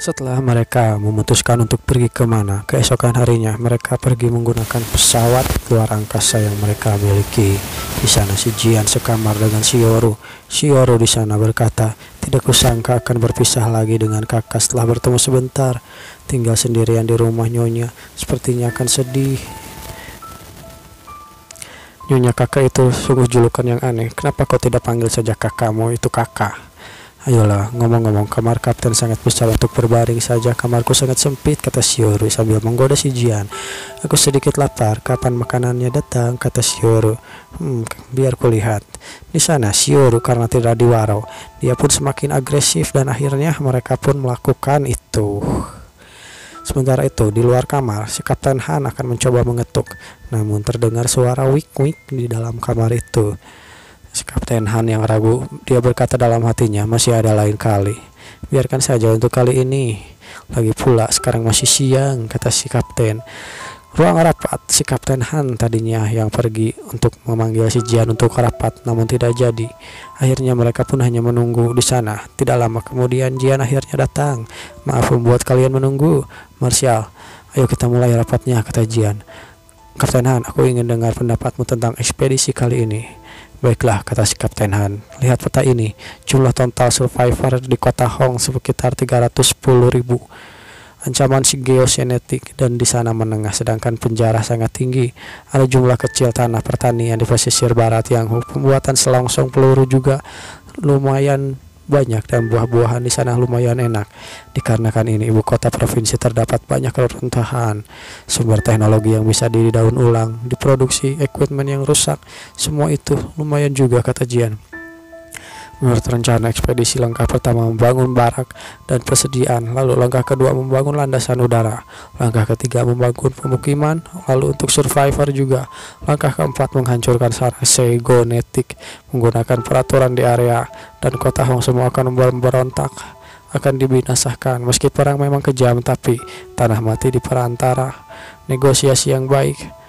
Setelah mereka memutuskan untuk pergi kemana, keesokan harinya mereka pergi menggunakan pesawat luar angkasa yang mereka miliki. Di sana si Jian sekamar dengan Shioro. Shioro di sana berkata, "Tidak kusangka akan berpisah lagi dengan kakak setelah bertemu sebentar. Tinggal sendirian di rumah Nyonya, sepertinya akan sedih." "Nyonya kakak itu sungguh julukan yang aneh. Kenapa kau tidak panggil saja kakakmu itu kakak?" "Ayolah, ngomong-ngomong, kamar kapten sangat besar untuk berbaring saja. Kamarku sangat sempit," kata Shioro sambil menggoda si Jian. "Aku sedikit lapar. Kapan makanannya datang?" kata Shioro. Biar kulihat." Di sana Shioro karena tidak diwarau, dia pun semakin agresif dan akhirnya mereka pun melakukan itu. Sementara itu di luar kamar, si Kapten Han akan mencoba mengetuk, namun terdengar suara wik-wik di dalam kamar itu. Si Kapten Han yang ragu, dia berkata dalam hatinya, "Masih ada lain kali. Biarkan saja untuk kali ini. Lagi pula sekarang masih siang," kata si Kapten. Ruang rapat, si Kapten Han tadinya yang pergi untuk memanggil si Jian untuk rapat, namun tidak jadi. Akhirnya mereka pun hanya menunggu di sana. Tidak lama kemudian Jian akhirnya datang. "Maaf membuat kalian menunggu, Marshal. Ayo kita mulai rapatnya," kata Jian. "Kapten Han, aku ingin dengar pendapatmu tentang ekspedisi kali ini." "Baiklah," kata si Kapten Han. "Lihat peta ini. Jumlah total survivor di kota Hong sekitar 310.000. Ancaman si geosenetik dan di sana menengah, sedangkan penjara sangat tinggi. Ada jumlah kecil tanah pertanian di pesisir barat yang pembuatan selongsong peluru juga lumayan banyak dan buah-buahan di sana lumayan enak. Dikarenakan ini ibu kota provinsi terdapat banyak keruntuhan, sumber teknologi yang bisa didaur ulang, diproduksi, equipment yang rusak, semua itu lumayan juga," kata Jian. "Menurut rencana ekspedisi, langkah pertama membangun barak dan persediaan, lalu langkah kedua membangun landasan udara, langkah ketiga membangun pemukiman, lalu untuk survivor juga, langkah keempat menghancurkan sarang segonetik menggunakan peraturan di area, dan kota Hong semua akan memberontak, akan dibinasakan. Meski perang memang kejam, tapi tanah mati di perantara. Negosiasi yang baik."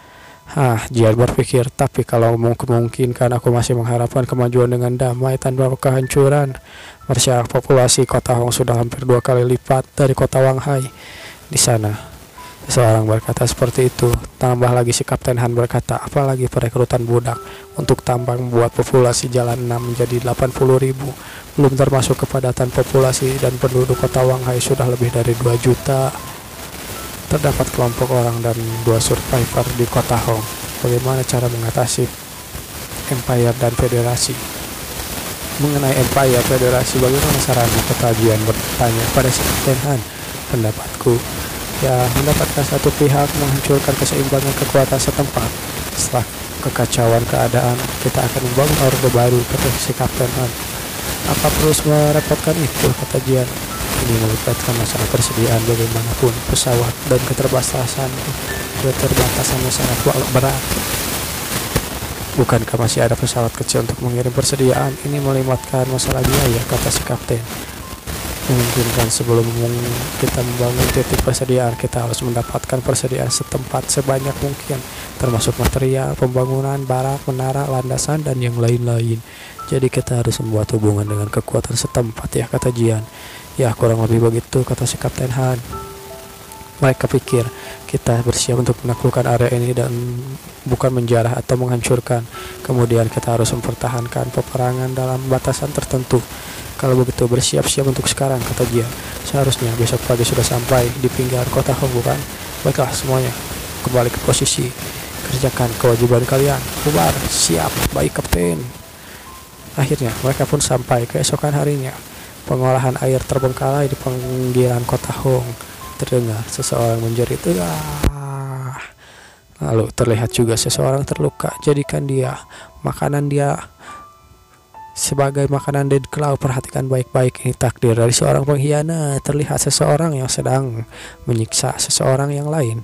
Jian berpikir, "Tapi kalau memungkinkan, aku masih mengharapkan kemajuan dengan damai tanpa kehancuran. Marshal, populasi kota Hong sudah hampir 2 kali lipat dari kota Wanghai." Di sana seseorang berkata seperti itu. Tambah lagi si Kapten Han berkata, "Apalagi perekrutan budak untuk tambang membuat populasi jalan 6 menjadi 80.000. Belum termasuk kepadatan populasi dan penduduk kota Wanghai sudah lebih dari 2 juta. Terdapat kelompok orang dan 2 survivor di kota Hong. Bagaimana cara mengatasi Empire dan Federasi?" "Mengenai Empire Federasi, bagaimana saranmu?" kata Jian bertanya pada si Kapten Han. "Pendapatku, ya mendapatkan satu pihak menghancurkan keseimbangan kekuatan setempat. Setelah kekacauan keadaan, kita akan membangun orde baru," kata si Kapten Han. "Apa terus merepotkan itu?" kata Jian. "Ini melibatkan masalah persediaan bagaimanapun, pesawat dan keterbatasannya sangat berat. Bukankah masih ada pesawat kecil untuk mengirim persediaan? Ini melibatkan masalah biaya," kata si Kapten. "Memungkinkan sebelum kita membangun titik persediaan, kita harus mendapatkan persediaan setempat sebanyak mungkin, termasuk material, pembangunan, barak, menara, landasan, dan yang lain-lain. Jadi kita harus membuat hubungan dengan kekuatan setempat, ya," kata Jian. "Ya, kurang lebih begitu," kata si Kapten Han. Mereka pikir, "Kita bersiap untuk menaklukkan area ini dan bukan menjarah atau menghancurkan. Kemudian kita harus mempertahankan peperangan dalam batasan tertentu. Kalau begitu bersiap-siap untuk sekarang," kata Jian. "Seharusnya besok pagi sudah sampai di pinggiran kota Hong, bukan? Baiklah semuanya, kembali ke posisi. Kerjakan kewajiban kalian. Bubar." "Siap, baik Kapten." Akhirnya mereka pun sampai keesokan harinya. Pengolahan air terbengkalai di pinggiran kota Hong. Terdengar seseorang menjerit, "Ah!" Lalu terlihat juga seseorang terluka. Jadikan dia makanan dia sebagai makanan Dead Claw. Perhatikan baik-baik, ini takdir dari seorang pengkhianat. Terlihat seseorang yang sedang menyiksa seseorang yang lain.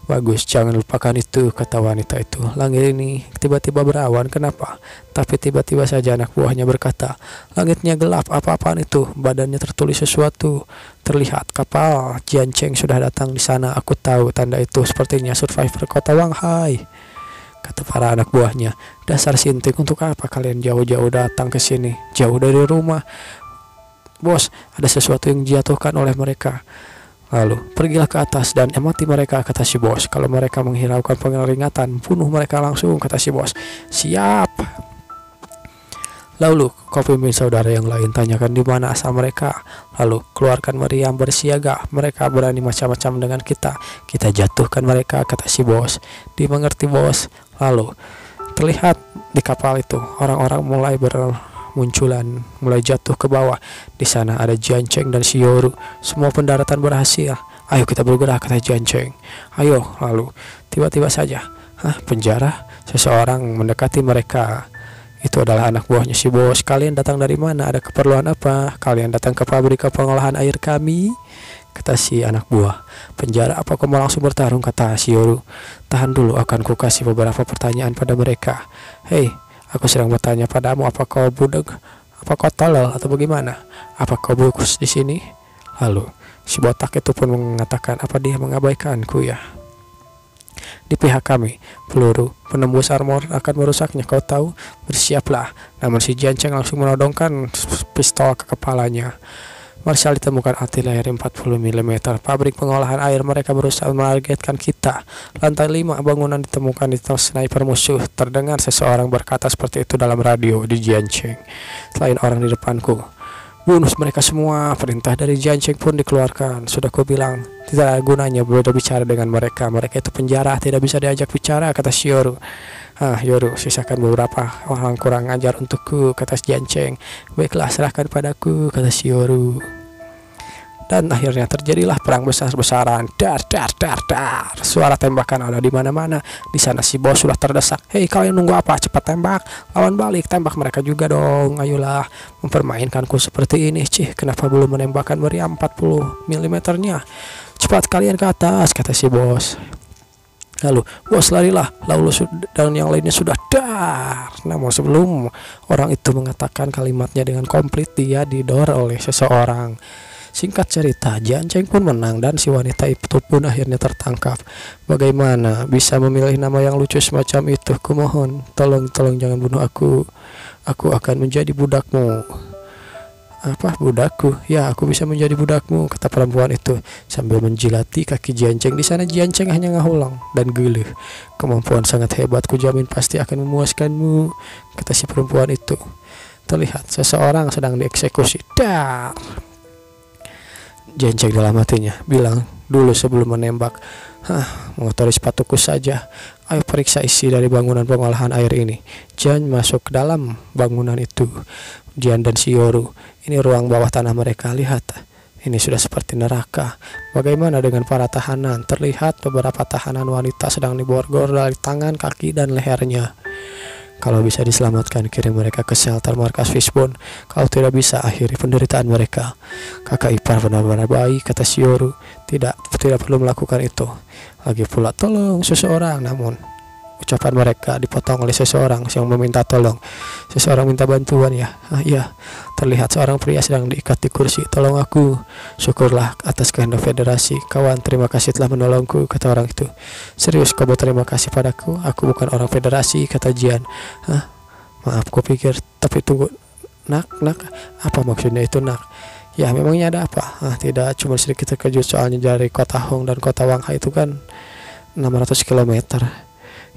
"Bagus, jangan lupakan itu," kata wanita itu. Langit ini tiba-tiba berawan, kenapa? Tapi tiba-tiba saja anak buahnya berkata, "Langitnya gelap, apa-apaan itu?" Badannya tertulis sesuatu. Terlihat kapal Jian Cheng sudah datang di sana. "Aku tahu tanda itu, sepertinya survivor kota Wanghai," kata para anak buahnya. "Dasar sinting, untuk apa kalian jauh-jauh datang ke sini, jauh dari rumah? Bos, ada sesuatu yang dijatuhkan oleh mereka. Lalu, pergilah ke atas dan amati mereka, kata si bos. Kalau mereka menghiraukan peringatan, bunuh mereka langsung, kata si bos. Siap. Lalu, kau pimpin saudara yang lain, tanyakan di mana asal mereka. Lalu, keluarkan meriam bersiaga. Mereka berani macam-macam dengan kita. Kita jatuhkan mereka, kata si bos. Dimengerti, bos. Lalu, terlihat di kapal itu, orang-orang mulai bermunculan, mulai jatuh ke bawah. Di sana ada Jiancheng dan si Yoru. Semua pendaratan berhasil. Ayo kita bergerak, kata Jiancheng. Ayo, lalu, tiba-tiba saja, penjara? Seseorang mendekati mereka. Itu adalah anak buahnya si bos. Kalian datang dari mana? Ada keperluan apa? Kalian datang ke pabrik pengolahan air kami, kata si anak buah. Penjara apa, kau mau langsung bertarung, kata si Yoru. Tahan dulu, akan ku kasih beberapa pertanyaan pada mereka. Hei, aku sedang bertanya padamu, apa kau budak? Apa kau tolol atau bagaimana? Apa kau bukus di sini? Lalu si botak itu pun mengatakan, apa dia mengabaikanku ya? Di pihak kami, peluru penembus armor akan merusaknya, kau tahu. Bersiaplah. Namun si Jiancheng langsung menodongkan pistol ke kepalanya. Marshal ditemukan artileri 40 mm. Pabrik pengolahan air mereka berusaha menargetkan kita. Lantai 5 bangunan ditemukan di sniper musuh. Terdengar seseorang berkata seperti itu dalam radio di Jiancheng. Selain orang di depanku, bunuh mereka semua. Perintah dari Jiancheng pun dikeluarkan. Sudah ku bilang, tidak ada gunanya berbicara dengan mereka. Mereka itu penjara, tidak bisa diajak bicara, kata si Yoru. Yoru, sisakan beberapa orang kurang ajar untukku, kata Jiancheng. Baiklah, serahkan padaku, kata si Yoru. Dan akhirnya terjadilah perang besar-besaran. Dar. Suara tembakan ada di mana-mana. Di sana si bos sudah terdesak. Hei, kalian nunggu apa? Cepat tembak. Lawan balik, tembak mereka juga dong. Ayolah, mempermainkanku seperti ini. Kenapa belum menembakkan meriam 40 mm-nya? Cepat kalian ke atas, kata si bos. Lalu, bos larilah. Lalu dan yang lainnya sudah dar. Namun sebelum orang itu mengatakan kalimatnya dengan komplit, dia didor oleh seseorang. Singkat cerita, Jiancheng pun menang dan si wanita itu pun akhirnya tertangkap. Bagaimana bisa memilih nama yang lucu semacam itu? Kumohon, tolong jangan bunuh aku. Aku akan menjadi budakmu. Apa, budakku? Ya, aku bisa menjadi budakmu, kata perempuan itu sambil menjilati kaki Jiancheng. Di sana Jiancheng hanya ngahulang dan geluh. Kemampuan sangat hebat, kujamin pasti akan memuaskanmu, kata si perempuan itu. Terlihat seseorang sedang dieksekusi. Dar. Jiancheng dalam hatinya bilang dulu sebelum menembak, mengotori sepatuku saja. Ayo periksa isi dari bangunan pengolahan air ini. Jian masuk ke dalam bangunan itu. Jian dan si Yoru, ini ruang bawah tanah mereka. Lihat, ini sudah seperti neraka. Bagaimana dengan para tahanan? Terlihat beberapa tahanan wanita sedang diborgol dari tangan, kaki, dan lehernya. Kalau bisa diselamatkan, kirim mereka ke shelter markas Fishbone. Kalau tidak bisa, akhiri penderitaan mereka. Kakak ipar benar-benar baik, kata si Yoru. Tidak perlu melakukan itu. Lagi pula tolong seseorang. Namun ucapan mereka dipotong oleh seseorang yang meminta tolong. Seseorang minta bantuan ya. Iya. Terlihat seorang pria sedang diikat di kursi. Tolong aku. Syukurlah atas kehendak federasi. Kawan, terima kasih telah menolongku, kata orang itu. Serius kau berterima kasih padaku? Aku bukan orang federasi, kata Jian. Maaf, ku pikir. Tapi tunggu. Nak, apa maksudnya itu, nak? Ya, memangnya ada apa? Tidak, cuma sedikit terkejut soalnya dari kota Hong dan kota Wanghai itu kan 600 km.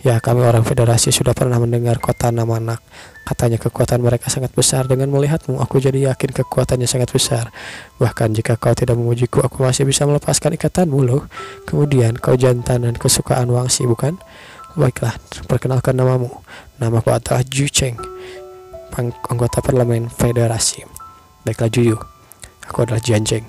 Ya, kami orang federasi sudah pernah mendengar kota Namanak. Katanya kekuatan mereka sangat besar. Dengan melihatmu, aku jadi yakin kekuatannya sangat besar. Bahkan jika kau tidak memujiku, aku masih bisa melepaskan ikatanmu loh. Kemudian kau jantan dan kesukaan Wangxi, bukan? Baiklah, perkenalkan namamu. Namaku adalah Ju Cheng, anggota parlemen federasi. Baiklah Juyu, aku adalah Jiancheng,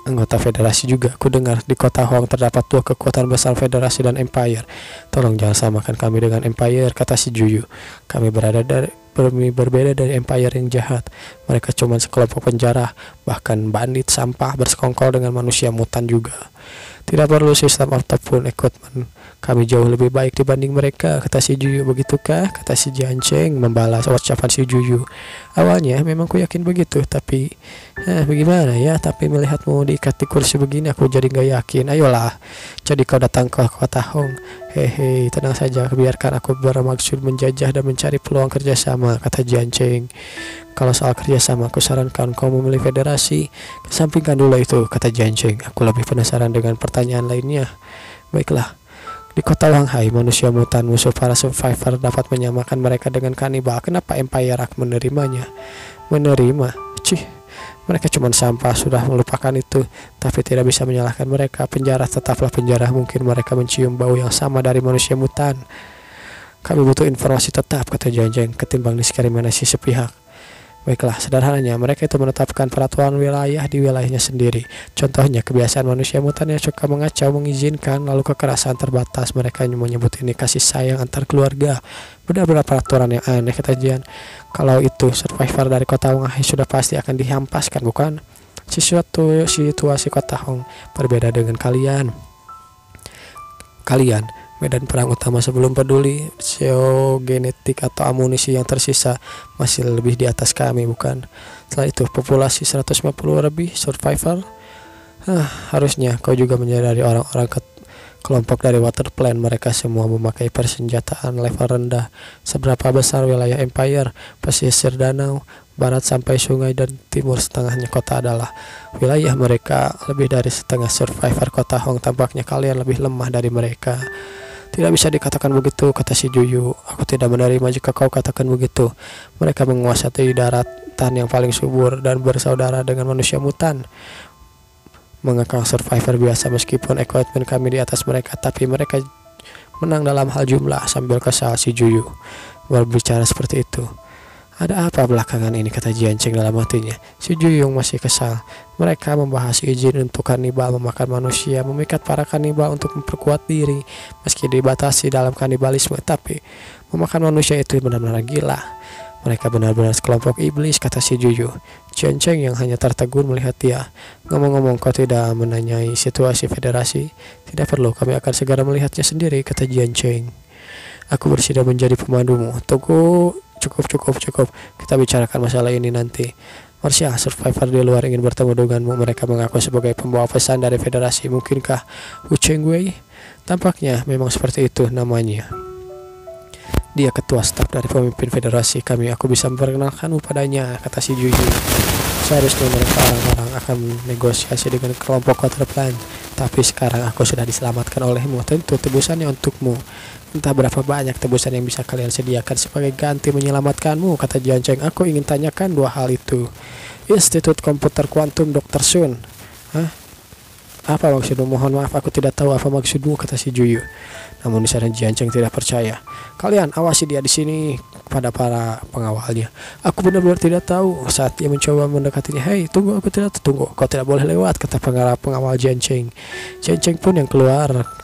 anggota federasi juga. Aku dengar di kota Hong terdapat dua kekuatan besar, federasi dan empire. Tolong jangan samakan kami dengan empire, kata si Juyu. Kami berbeda dari empire yang jahat. Mereka cuma sekelompok penjara, bahkan bandit sampah bersekongkol dengan manusia mutan juga. Tidak perlu sistem ataupun equipment. Kami jauh lebih baik dibanding mereka, kata si Juyu. Begitukah? Kata si Jiancheng membalas ucapan si Juyu. Awalnya memang ku yakin begitu, tapi bagaimana ya? Tapi melihatmu diikat di kursi begini, aku jadi gak yakin. Ayolah, jadi kau datang ke kota Hong. Hehe, tenang saja, biarkan aku bermaksud menjajah dan mencari peluang kerjasama, kata Jiancheng. Kalau soal kerjasama, aku sarankan kau memilih federasi. Kesampingkan dulu itu, kata Jian Cheng. Aku lebih penasaran dengan pertanyaan lainnya. Baiklah, di kota Wanghai, manusia mutan musuh para survivor dapat menyamakan mereka dengan kanibal. Kenapa Empire akan menerimanya? Menerima? Cih, mereka cuma sampah, sudah melupakan itu. Tapi tidak bisa menyalahkan mereka. Penjara tetaplah penjara. Mungkin mereka mencium bau yang sama dari manusia mutan. Kami butuh informasi tetap, kata Jian Cheng, ketimbang diskriminasi sepihak. Baiklah, sederhananya mereka itu menetapkan peraturan wilayah di wilayahnya sendiri. Contohnya kebiasaan manusia mutan yang suka mengacau mengizinkan, lalu kekerasan terbatas. Mereka menyebut ini kasih sayang antar keluarga. Benar-benar peraturan yang aneh, kata Jian. Kalau itu survivor dari kota Wanghai sudah pasti akan dihampaskan, bukan? Situasi kota Hong berbeda dengan kalian. Medan perang utama sebelum peduli geogenetik atau amunisi yang tersisa masih lebih di atas kami, bukan? Setelah itu populasi 150 lebih survivor. Harusnya kau juga menyadari orang-orang kelompok dari Water Plan. Mereka semua memakai persenjataan level rendah. Seberapa besar wilayah Empire? Pesisir danau, barat sampai sungai, dan timur setengahnya kota adalah wilayah mereka. Lebih dari setengah survivor kota Hong. Tampaknya kalian lebih lemah dari mereka. Tidak bisa dikatakan begitu, kata si Juyu. Aku tidak menerima jika kau katakan begitu. Mereka menguasai daratan yang paling subur dan bersaudara dengan manusia mutan. Mengekang survivor biasa, meskipun equipment kami di atas mereka, tapi mereka menang dalam hal jumlah. Sambil kesal, si Juyu berbicara seperti itu. Ada apa belakangan ini, kata Jian Cheng dalam hatinya. Si Juyung masih kesal. Mereka membahas izin untuk kanibal memakan manusia, memikat para kanibal untuk memperkuat diri. Meski dibatasi dalam kanibalisme, tapi memakan manusia itu benar-benar gila. Mereka benar-benar sekelompok iblis, kata si Juyu. Jian Cheng yang hanya tertegun melihat dia. Ngomong-ngomong, kau tidak menanyai situasi federasi? Tidak perlu, kami akan segera melihatnya sendiri, kata Jian Cheng. Aku bersedia menjadi pemandumu. Tunggu, cukup. Kita bicarakan masalah ini nanti. Marsha, survivor di luar ingin bertemu denganmu. Mereka mengaku sebagai pembawa pesan dari federasi. Mungkinkah Wu Chengwei? Tampaknya memang seperti itu namanya. Dia ketua staf dari pemimpin federasi kami. Aku bisa memperkenalkanmu padanya, kata si Juju. Seharusnya mereka orang-orang akan negosiasi dengan kelompok Water Plan. Tapi sekarang aku sudah diselamatkan olehmu. Tentu tebusannya untukmu. Entah berapa banyak tebusan yang bisa kalian sediakan sebagai ganti menyelamatkanmu, kata Jian Cheng. Aku ingin tanyakan dua hal itu. Institut Komputer Kuantum Dr. Sun. Apa maksudmu? Mohon maaf, aku tidak tahu apa maksudmu, kata si Juyu. Namun di sana Jian Cheng tidak percaya. Kalian awasi dia di sini, kepada para pengawalnya. Aku benar-benar tidak tahu. Saat dia mencoba mendekatinya, hei, tunggu, kau tidak boleh lewat, kata pengawal Jian Cheng. Jian Cheng pun yang keluar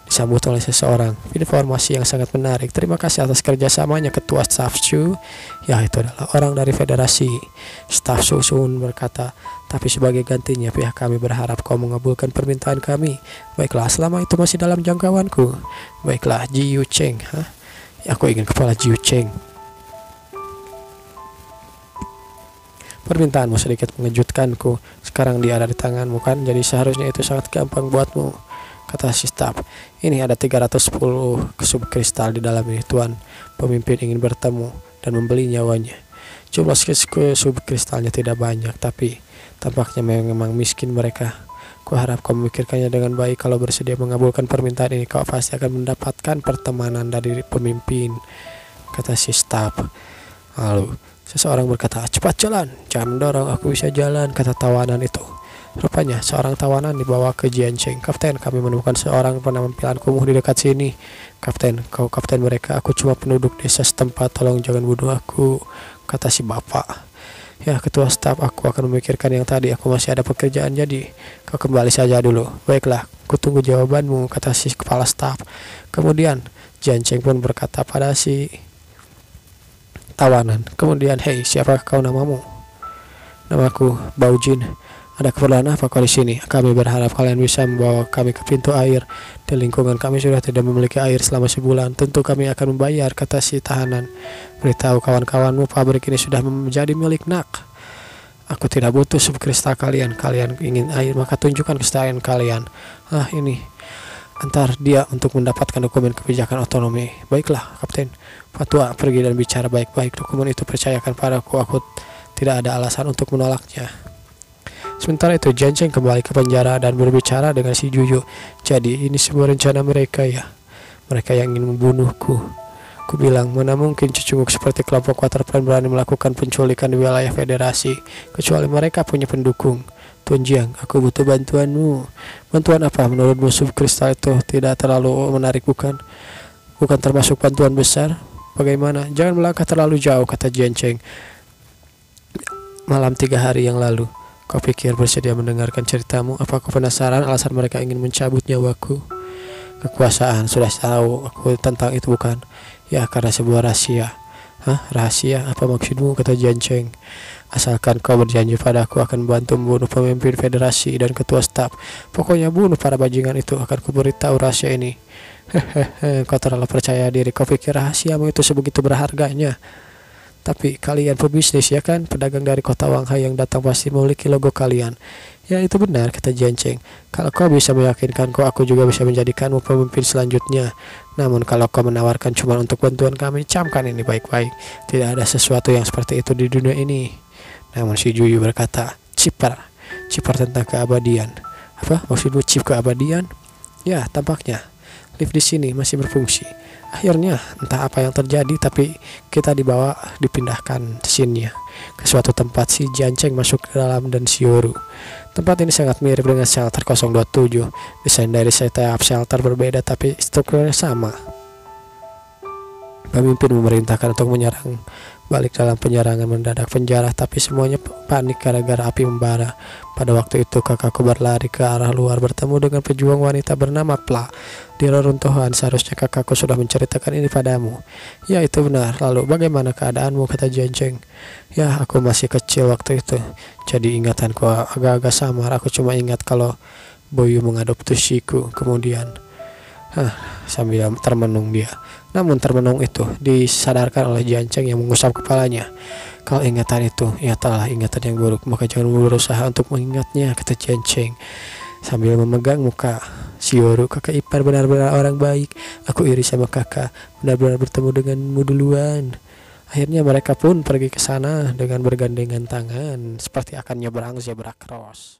disambut oleh seseorang. Informasi yang sangat menarik. Terima kasih atas kerjasamanya, ketua staf Shu. Ya, itu adalah orang dari federasi. Staf Shu Sun berkata, tapi sebagai gantinya pihak kami berharap kau mengabulkan permintaan kami. Baiklah, selama itu masih dalam jangkauanku. Baiklah, Jiu Cheng. Aku ingin kepala Jiu Cheng. Permintaanmu sedikit mengejutkanku. Sekarang dia ada di tanganmu, kan? Jadi seharusnya itu sangat gampang buatmu, kata si staf. Ini ada 310 subkristal di dalam ini, Tuan. Pemimpin ingin bertemu dan membeli nyawanya. Jumlah subkristalnya tidak banyak, tapi tampaknya memang miskin mereka. Kuharap kau memikirkannya dengan baik. Kalau bersedia mengabulkan permintaan ini, kau pasti akan mendapatkan pertemanan dari pemimpin, kata si staf. Lalu seseorang berkata, cepat jalan, jangan mendorong, aku bisa jalan, kata tawanan itu. Rupanya seorang tawanan dibawa ke Jian Cheng. Kapten, kami menemukan seorang penampilan kumuh di dekat sini. Kapten, kau kapten mereka, aku cuma penduduk desa setempat, tolong jangan bunuh aku, kata si bapak. Ya, ketua staf, aku akan memikirkan yang tadi, aku masih ada pekerjaan, jadi kau kembali saja dulu. Baiklah, aku tunggu jawabanmu, kata si kepala staf. Kemudian Jian Cheng pun berkata pada si tawanan. Kemudian, hei, siapa kau, namamu? Namaku Baujin. Ada keperluan apa kau di sini? Kami berharap kalian bisa membawa kami ke pintu air. Di lingkungan kami sudah tidak memiliki air selama sebulan. Tentu kami akan membayar, kata si tahanan. Beritahu kawan-kawanmu, pabrik ini sudah menjadi milik NAK. Aku tidak butuh subkristal kalian. Kalian ingin air, maka tunjukkan kesetiaan kalian. Ini. Antar dia untuk mendapatkan dokumen kebijakan otonomi. Baiklah, Kapten. Fatwa, pergi dan bicara baik-baik. Dokumen itu percayakan padaku. Aku tidak ada alasan untuk menolaknya. Sementara itu Jiancheng kembali ke penjara dan berbicara dengan si Juyu. Jadi ini semua rencana mereka ya? Mereka yang ingin membunuhku. Ku bilang, mana mungkin cecunguk seperti kelompok Waterpan berani melakukan penculikan di wilayah federasi, kecuali mereka punya pendukung. Tuan Jiang, aku butuh bantuanmu. Bantuan apa? Menurut musuh kristal itu tidak terlalu menarik bukan? Bukan termasuk bantuan besar? Bagaimana? Jangan melangkah terlalu jauh, kata Jiancheng. Malam 3 hari yang lalu. Kau pikir bersedia mendengarkan ceritamu? Apa kau penasaran alasan mereka ingin mencabut nyawaku? Kekuasaan, sudah tahu aku tentang itu bukan? Ya, karena sebuah rahasia. Hah? Rahasia? Apa maksudmu? Kata Jiancheng. Asalkan kau berjanji padaku akan membantu membunuh pemimpin federasi dan ketua staf. Pokoknya bunuh para bajingan itu, akan kuberitahu rahasia ini. Hehehe, kau terlalu percaya diri. Kau pikir rahasiamu itu sebegitu berharganya? Tapi kalian pebisnis ya kan? Pedagang dari kota Wanghai yang datang pasti memiliki logo kalian. Ya itu benar, kata Jiancheng. Kalau kau bisa meyakinkanku, aku juga bisa menjadikanmu pemimpin selanjutnya. Namun kalau kau menawarkan cuma untuk bantuan kami, camkan ini baik-baik. Tidak ada sesuatu yang seperti itu di dunia ini. Namun si Juyu berkata, Cipar tentang keabadian. Apa? Maksudmu chip keabadian? Ya, tampaknya lift di sini masih berfungsi. Akhirnya entah apa yang terjadi, tapi kita dipindahkan scene-nya ke suatu tempat. Si Jiancheng masuk ke dalam dan si Yoru. Tempat ini sangat mirip dengan shelter 027. Desain dari setiap shelter berbeda tapi strukturnya sama. Pemimpin memerintahkan untuk menyerang balik dalam penyerangan mendadak penjara, tapi semuanya panik gara-gara api membara. Pada waktu itu kakakku berlari ke arah luar bertemu dengan pejuang wanita bernama Pla di reruntuhan. Seharusnya kakakku sudah menceritakan ini padamu. Ya itu benar. Lalu bagaimana keadaanmu, kata Jiancheng. Ya aku masih kecil waktu itu, jadi ingatanku agak-agak samar. Aku cuma ingat kalau Boyu mengadopsiku kemudian. Sambil termenung dia. Namun termenung itu disadarkan oleh Jiancheng yang mengusap kepalanya. Kalau ingatan itu ya telah ingatan yang buruk, maka jangan berusaha untuk mengingatnya, kata Jiancheng sambil memegang muka si Yoru. Kakak ipar benar-benar orang baik. Aku iri sama kakak, benar-benar bertemu denganmu duluan. Akhirnya mereka pun pergi ke sana dengan bergandengan tangan seperti akan nyebrang zebra cross.